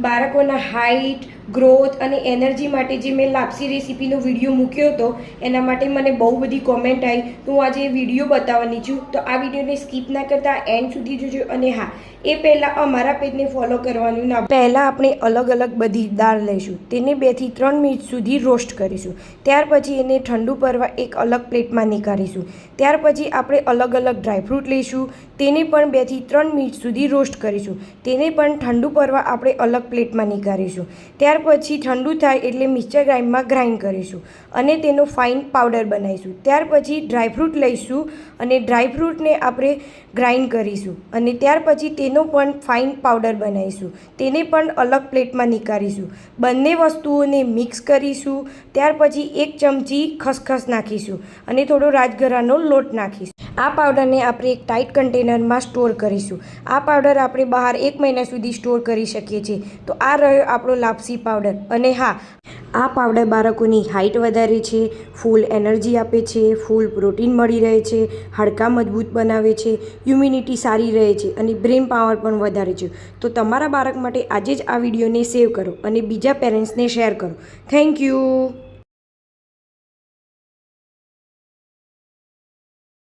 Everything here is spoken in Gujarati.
બાળકોના હાઇટ ગ્રોથ અને એનર્જી માટે જે મેં લાપસી રેસીપીનો વિડીયો મૂક્યો હતો એના માટે મને બહુ બધી કોમેન્ટ આવી, તો હું આજે એ વિડીયો બતાવવાની છું. તો આ વિડીયોને સ્કીપ ના કરતા એન્ડ સુધી જોજો. અને હા, એ પહેલાં અમારા પેજને ફોલો કરવાનું ના. પહેલાં આપણે અલગ અલગ બધી દાળ લઈશું, તેને 2 થી 3 મિનિટ સુધી રોસ્ટ કરીશું. ત્યાર પછી એને ઠંડુ કરવા એક અલગ પ્લેટમાં નીકાળીશું. ત્યાર પછી આપણે અલગ અલગ ડ્રાયફ્રૂટ લઈશું, તેને પણ 2 થી 3 મિનિટ સુધી રોસ્ટ કરીશું. તેને પણ ઠંડુ કરવા આપણે અલગ પ્લેટમાં નીકાળીશું. ત્યાર પછી ઠંડુ થાય એટલે મિક્સર ગ્રાઇન્ડરમાં ગ્રાઇન્ડ કરીશું અને તેનો ફાઇન પાવડર બનાવીશું. ત્યાર પછી ડ્રાયફ્રૂટ લઈશું અને ડ્રાયફ્રૂટને આપણે ગ્રાઇન્ડ કરીશું અને ત્યાર પછી તેનો પણ ફાઇન પાવડર બનાવીશું. તેને પણ અલગ પ્લેટમાં નીકાળીશું. બંને વસ્તુઓને મિક્સ કરીશું. ત્યાર પછી 1 ચમચી ખસખસ નાખીશું અને થોડો રાજગરાનો લોટ નાખીશું. આ પાવડરને આપણે એક ટાઈટ કન્ટેનરમાં સ્ટોર કરીશું. આ પાવડર આપણે બહાર 1 મહિના સુધી સ્ટોર કરી શકીએ છીએ. તો આ રહ્યો આપણો લાપસી પાવડર. અને હા, આ પાવડર બાળકોની હાઇટ વધારે છે, ફૂલ એનર્જી આપે છે, ફૂલ પ્રોટીન મળી રહે છે, હાડકાં મજબૂત બનાવે છે, ઇમ્યુનિટી સારી રહે છે અને બ્રેન પાવર પણ વધારે છે. તો તમારા બાળક માટે આજે જ આ વિડીયોને સેવ કરો અને બીજા પેરેન્ટ્સને શેર કરો. Thank you.